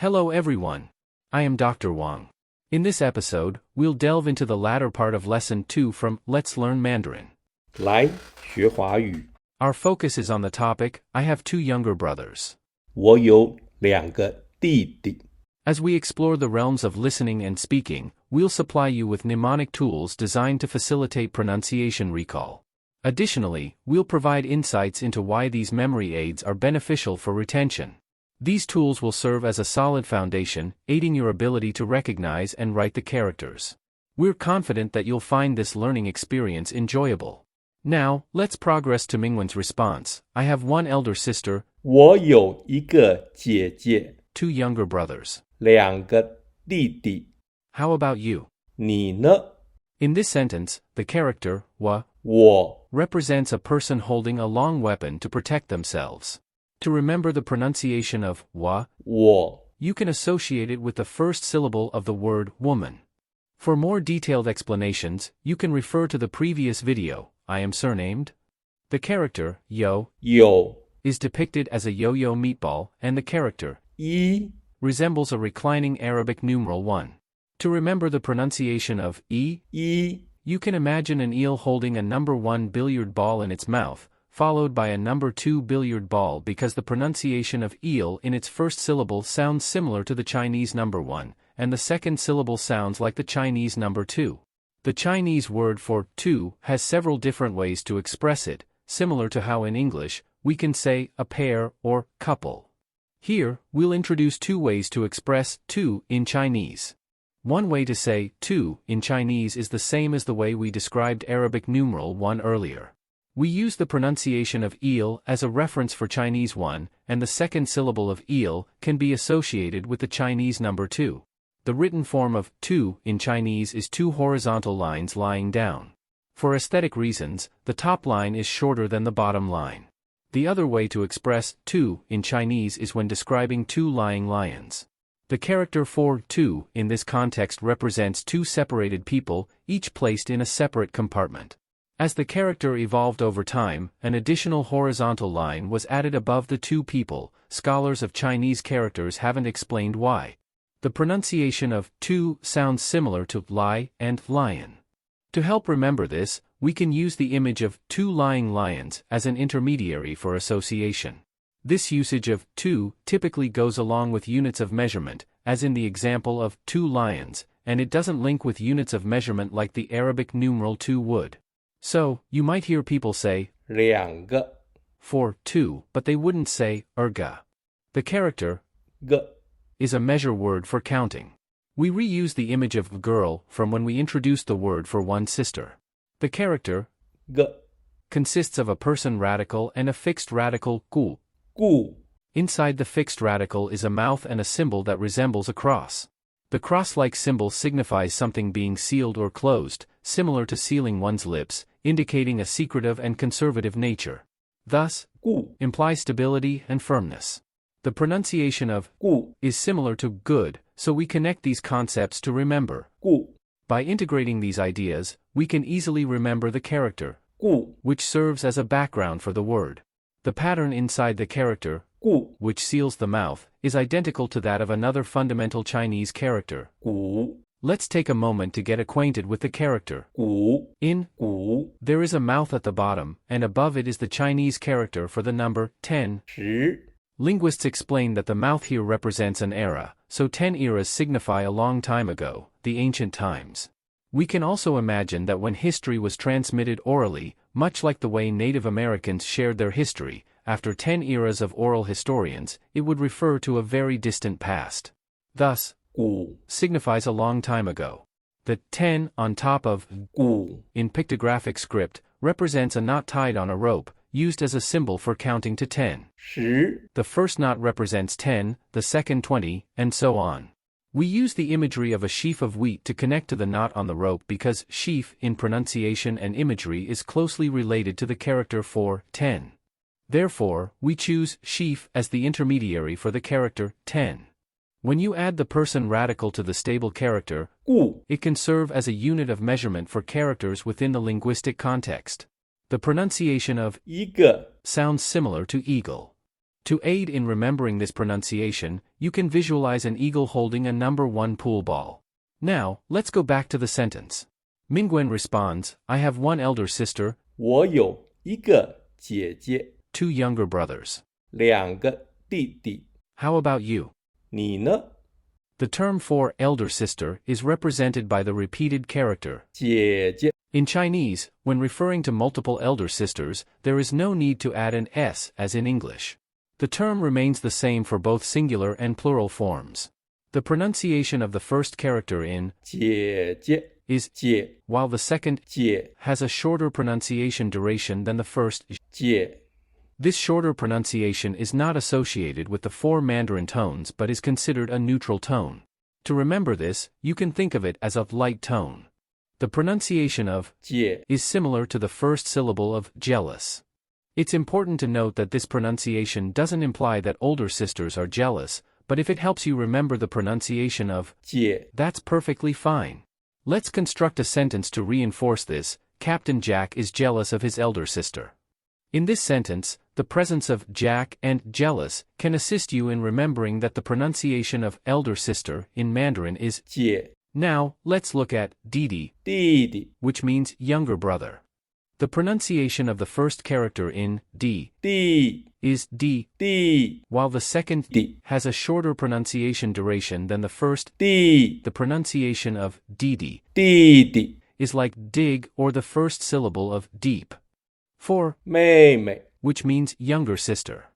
Hello everyone. I am Dr. Wang. In this episode, we'll delve into the latter part of Lesson 2 from Let's Learn Mandarin. 来学华语。 Our focus is on the topic, I have two younger brothers. 我有两个弟弟。 As we explore the realms of listening and speaking, we'll supply you with mnemonic tools designed to facilitate pronunciation recall. Additionally, we'll provide insights into why these memory aids are beneficial for retention. These tools will serve as a solid foundation, aiding your ability to recognize and write the characters. We're confident that you'll find this learning experience enjoyable. Now, let's progress to Mingwen's response. I have one elder sister, 我有一个姐姐， two younger brothers. 两个弟弟。 How about you? 你呢？ In this sentence, the character, 我 represents a person holding a long weapon to protect themselves. To remember the pronunciation of 我, you can associate it with the first syllable of the word woman. For more detailed explanations, you can refer to the previous video, I am surnamed. The character, yo, 有 is depicted as a yo-yo meatball, and the character 一 resembles a reclining Arabic numeral 1. To remember the pronunciation of e, 一 you can imagine an eel holding a number 1 billiard ball in its mouth, followed by a number 2 billiard ball because the pronunciation of eel in its first syllable sounds similar to the Chinese number 1, and the second syllable sounds like the Chinese number 2. The Chinese word for two has several different ways to express it, similar to how in English, we can say a pair or couple. Here, we'll introduce two ways to express two in Chinese. One way to say two in Chinese is the same as the way we described Arabic numeral 1 earlier. We use the pronunciation of eel as a reference for Chinese 1, and the second syllable of eel can be associated with the Chinese number 2. The written form of two in Chinese is two horizontal lines lying down. For aesthetic reasons, the top line is shorter than the bottom line. The other way to express two in Chinese is when describing two lying lions. The character for two in this context represents two separated people, each placed in a separate compartment. As the character evolved over time, an additional horizontal line was added above the two people. Scholars of Chinese characters haven't explained why. The pronunciation of two sounds similar to lie and lion. To help remember this, we can use the image of two lying lions as an intermediary for association. This usage of two typically goes along with units of measurement, as in the example of two lions, and it doesn't link with units of measurement like the Arabic numeral 2 would. So, you might hear people say 两个 for two, but they wouldn't say erga. The character 个 is a measure word for counting. We reuse the image of girl from when we introduced the word for one sister. The character 个 consists of a person radical and a fixed radical 固. 固 Inside the fixed radical is a mouth and a symbol that resembles a cross. The cross-like symbol signifies something being sealed or closed, similar to sealing one's lips, indicating a secretive and conservative nature. Thus, 固 implies stability and firmness. The pronunciation of 固 is similar to good, so we connect these concepts to remember. 固 By integrating these ideas, we can easily remember the character, 固 which serves as a background for the word. The pattern inside the character, 固 which seals the mouth, is identical to that of another fundamental Chinese character. 鼓 Let's take a moment to get acquainted with the character. 鼓 In 鼓 there is a mouth at the bottom, and above it is the Chinese character for the number 10. 10 Linguists explain that the mouth here represents an era, so 10 eras signify a long time ago, the ancient times. We can also imagine that when history was transmitted orally, much like the way Native Americans shared their history, after 10 eras of oral historians, it would refer to a very distant past. Thus, 鼓 signifies a long time ago. The 10 on top of 鼓 in pictographic script represents a knot tied on a rope, used as a symbol for counting to 10. 10 The first knot represents 10, the second 20, and so on. We use the imagery of a sheaf of wheat to connect to the knot on the rope because sheaf in pronunciation and imagery is closely related to the character for 10. Therefore, we choose sheaf as the intermediary for the character 10. When you add the person radical to the stable character, 鼓 it can serve as a unit of measurement for characters within the linguistic context. The pronunciation of 一个 sounds similar to eagle. To aid in remembering this pronunciation, you can visualize an eagle holding a number 1 pool ball. Now, let's go back to the sentence. Mingwen responds, I have one elder sister, 我有一个姐姐， two younger brothers. 两个弟弟。 How about you? 你呢？ The term for elder sister is represented by the repeated character 姐姐。 In Chinese, when referring to multiple elder sisters, there is no need to add an s as in English. The term remains the same for both singular and plural forms. The pronunciation of the first character in 姐姐 is 姐 while the second 姐 has a shorter pronunciation duration than the first 姐 This shorter pronunciation is not associated with the 4 Mandarin tones but is considered a neutral tone. To remember this, you can think of it as a light tone. The pronunciation of 姐 is similar to the first syllable of jealous. It's important to note that this pronunciation doesn't imply that older sisters are jealous, but if it helps you remember the pronunciation of 姐 that's perfectly fine. Let's construct a sentence to reinforce this. Captain Jack is jealous of his elder sister. In this sentence, the presence of Jack and jealous can assist you in remembering that the pronunciation of elder sister in Mandarin is 姐 Now, let's look at Didi, 弟弟 which means younger brother. The pronunciation of the first character in D 弟 is D, 弟 while the second弟 has a shorter pronunciation duration than the first. 弟 The pronunciation of Didi 弟弟 is like dig or the first syllable of deep. For 妹妹 which means younger sister.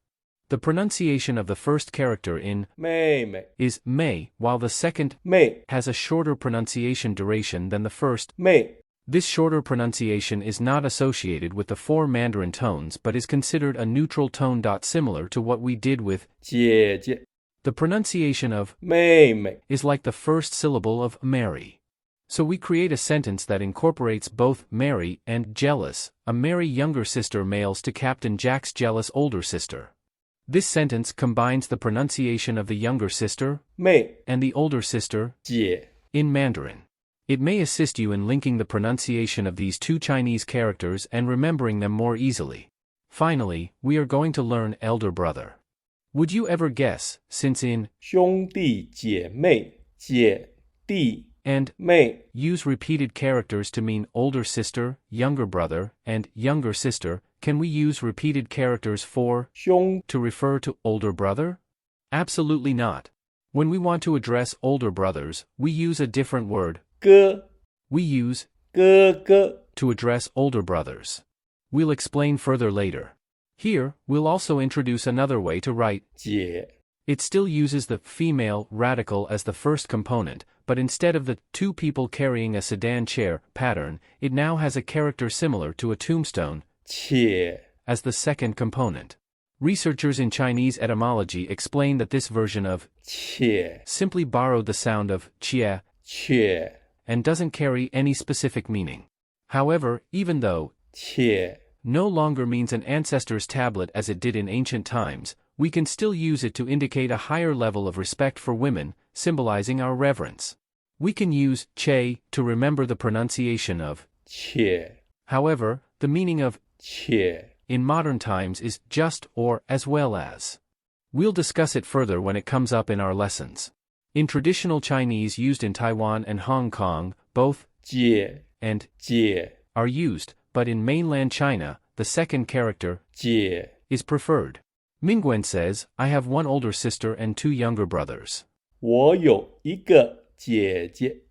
The pronunciation of the first character in 妹妹 is Mei, while the second 妹 has a shorter pronunciation duration than the first. 妹 This shorter pronunciation is not associated with the 4 Mandarin tones but is considered a neutral tone. Similar to what we did with 姐姐 the pronunciation of 妹妹 is like the first syllable of Mary. So we create a sentence that incorporates both Mary and jealous, a merry younger sister males to Captain Jack's jealous older sister. This sentence combines the pronunciation of the younger sister 妹 and the older sister 姐 in Mandarin. It may assist you in linking the pronunciation of these 2 Chinese characters and remembering them more easily. Finally, we are going to learn elder brother. Would you ever guess, since in 兄弟姐妹姐弟 and 妹 use repeated characters to mean older sister, younger brother, and younger sister, can we use repeated characters for 兄 to refer to older brother? Absolutely not. When we want to address older brothers, we use a different word. 哥 We use 哥哥 to address older brothers. We'll explain further later. Here, we'll also introduce another way to write 姐 It still uses the female radical as the first component, but instead of the 2 people carrying a sedan chair pattern, it now has a character similar to a tombstone 且 as the second component. Researchers in Chinese etymology explain that this version of 且 simply borrowed the sound of chia 且 and doesn't carry any specific meaning. However, even though 且 no longer means an ancestor's tablet as it did in ancient times, we can still use it to indicate a higher level of respect for women, symbolizing our reverence. We can use che to remember the pronunciation of 且 However, the meaning of 且 in modern times is just or as well as. We'll discuss it further when it comes up in our lessons. In traditional Chinese used in Taiwan and Hong Kong, both 姐 and 姐 are used, but in mainland China, the second character 姐 is preferred. Mingwen says, I have one older sister and 2 younger brothers. 我有一个姐姐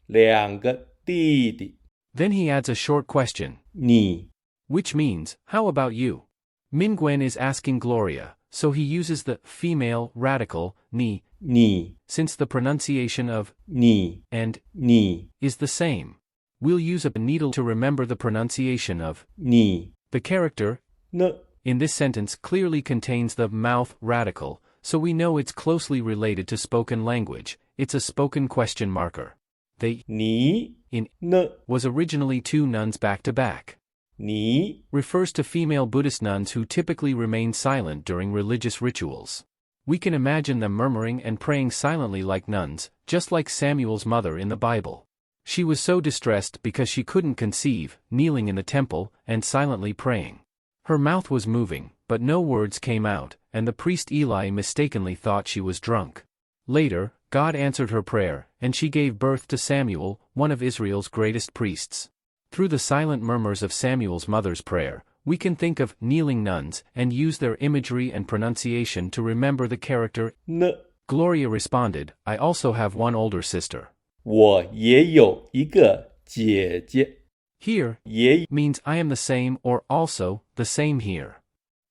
两个弟弟 Then he adds a short question, 你 which means, how about you? Mingwen is asking Gloria, so he uses the female radical, ni, 你 since the pronunciation of 你 and 你 is the same. We'll use a needle to remember the pronunciation of 你 the character呢 in this sentence clearly contains the mouth radical, so we know it's closely related to spoken language. It's a spoken question marker. They 你 in 呢 was originally 2 nuns back to back. 你 Refers to female Buddhist nuns who typically remain silent during religious rituals. We can imagine them murmuring and praying silently like nuns, just like Samuel's mother in the Bible. She was so distressed because she couldn't conceive, kneeling in the temple, and silently praying. Her mouth was moving, but no words came out, and the priest Eli mistakenly thought she was drunk. Later, God answered her prayer, and she gave birth to Samuel, one of Israel's greatest priests. Through the silent murmurs of Samuel's mother's prayer, we can think of kneeling nuns and use their imagery and pronunciation to remember the character N. Gloria responded, I also have one older sister. 我也有一个姐姐。 Here, 也 means I am the same or also, the same here.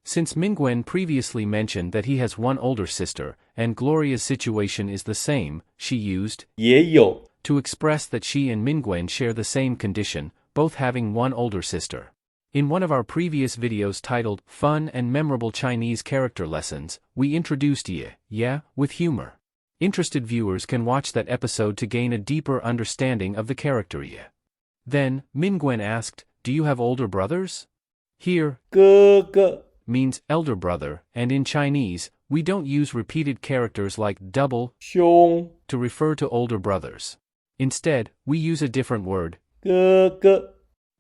Since Mingwen previously mentioned that he has one older sister, and Gloria's situation is the same, she used 也有 to express that she and Mingwen share the same condition, both having one older sister. In one of our previous videos titled Fun and Memorable Chinese Character Lessons, we introduced ye, yeah, with humor. Interested viewers can watch that episode to gain a deeper understanding of the character ye. Then, Mingwen asked, do you have older brothers? Here, 哥哥 means elder brother, and in Chinese, we don't use repeated characters like double 兄 to refer to older brothers. Instead, we use a different word. 哥哥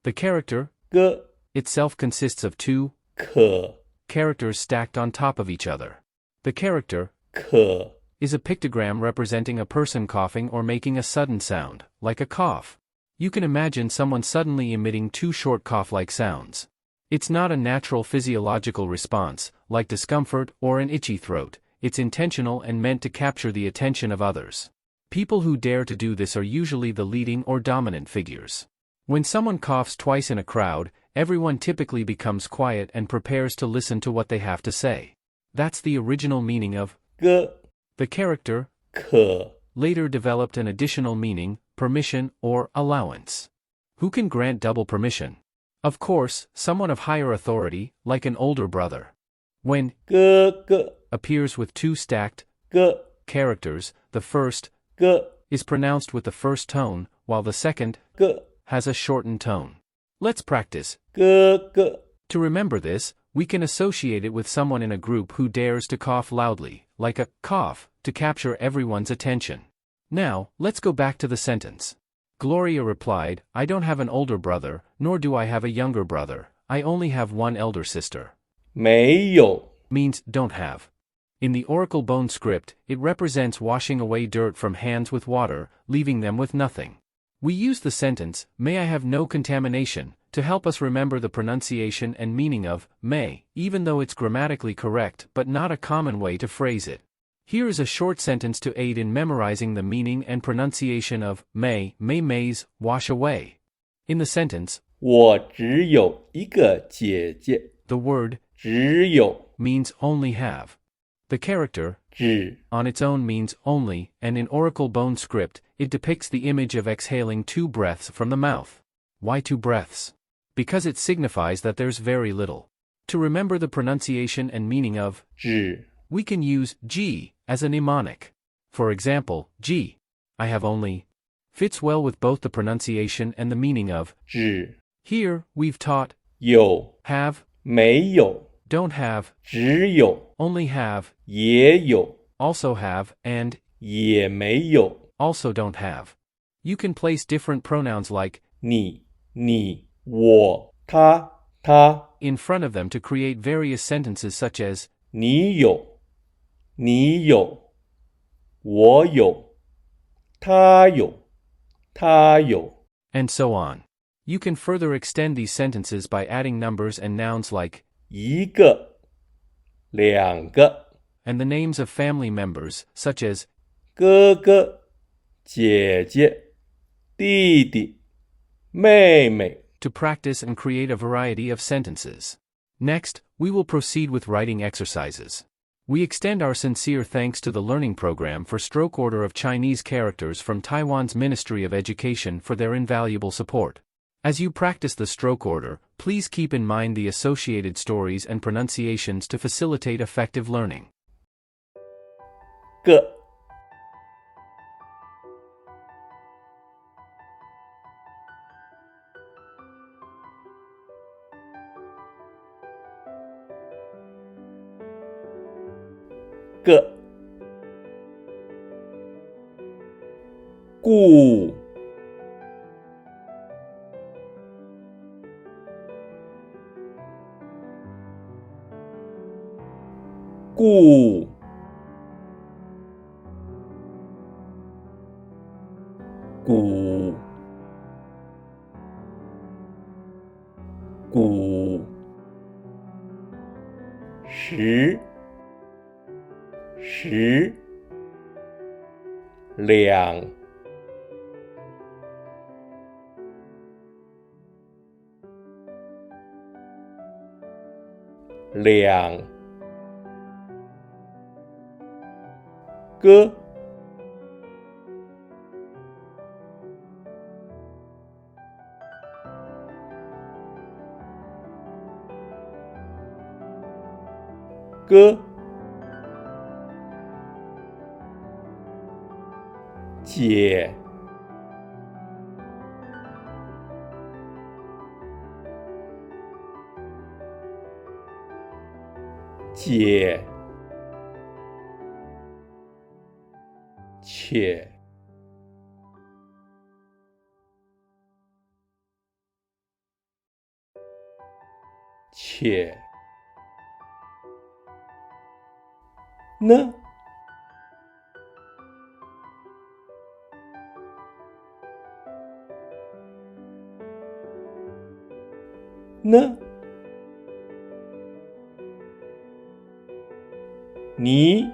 The character 哥 itself consists of two 可 characters stacked on top of each other. The character 可 is a pictogram representing a person coughing or making a sudden sound, like a cough. You can imagine someone suddenly emitting two short cough-like sounds. It's not a natural physiological response, like discomfort or an itchy throat. It's intentional and meant to capture the attention of others. People who dare to do this are usually the leading or dominant figures. When someone coughs twice in a crowd, everyone typically becomes quiet and prepares to listen to what they have to say. That's the original meaning of 哥 the character, 可 later developed an additional meaning, permission or allowance. Who can grant double permission? Of course, someone of higher authority, like an older brother. When 哥哥 appears with two stacked 哥 characters, the first 哥 is pronounced with the first tone, while the second 哥 has a shortened tone. Let's practice. 哥哥 To remember this, we can associate it with someone in a group who dares to cough loudly, like a cough, to capture everyone's attention. Now, let's go back to the sentence. Gloria replied, I don't have an older brother, nor do I have a younger brother, I only have one elder sister. 没有 Means don't have. In the Oracle Bone script, it represents washing away dirt from hands with water, leaving them with nothing. We use the sentence, may I have no contamination, to help us remember the pronunciation and meaning of may, even though it's grammatically correct but not a common way to phrase it. Here is a short sentence to aid in memorizing the meaning and pronunciation of mays, wash away. In the sentence, 我只有一个姐姐 the word 只有 means only have. The character 只 on its own means only, and in Oracle Bone script, it depicts the image of exhaling two breaths from the mouth. Why two breaths? Because it signifies that there's very little. To remember the pronunciation and meaning of 只 we can use G as a mnemonic. For example, G, I have only, fits well with both the pronunciation and the meaning of 只 Here, we've taught 有 have, 没有 don't have, 只有 only have, 也有 also have, and 也没有 also don't have. You can place different pronouns like 你我他 in front of them to create various sentences such as 你有我有他有 and so on. You can further extend these sentences by adding numbers and nouns like 一个两个 and the names of family members, such as 哥哥姐姐弟弟妹妹 to practice and create a variety of sentences. Next, we will proceed with writing exercises. We extend our sincere thanks to the Learning Program for Stroke Order of Chinese Characters from Taiwan's Ministry of Education for their invaluable support. As you practice the stroke order, please keep in mind the associated stories and pronunciations to facilitate effective learning. 个 个 顾故古古十两个姐且呢你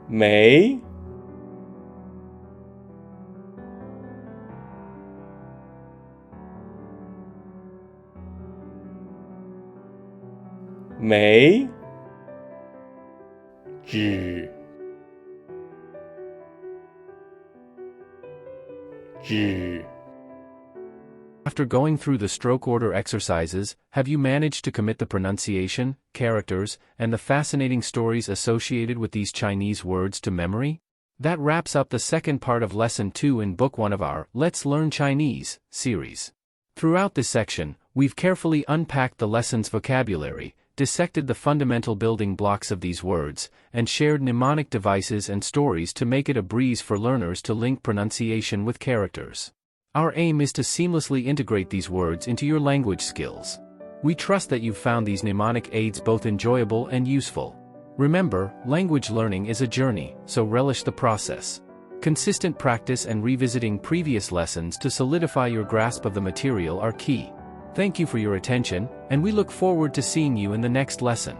没只After going through the stroke order exercises, have you managed to commit the pronunciation, characters, and the fascinating stories associated with these Chinese words to memory? That wraps up the second part of Lesson 2 in Book 1 of our Let's Learn Chinese series. Throughout this section, we've carefully unpacked the lesson's vocabulary, dissected the fundamental building blocks of these words, and shared mnemonic devices and stories to make it a breeze for learners to link pronunciation with characters. Our aim is to seamlessly integrate these words into your language skills. We trust that you've found these mnemonic aids both enjoyable and useful. Remember, language learning is a journey, so relish the process. Consistent practice and revisiting previous lessons to solidify your grasp of the material are key. Thank you for your attention, and we look forward to seeing you in the next lesson.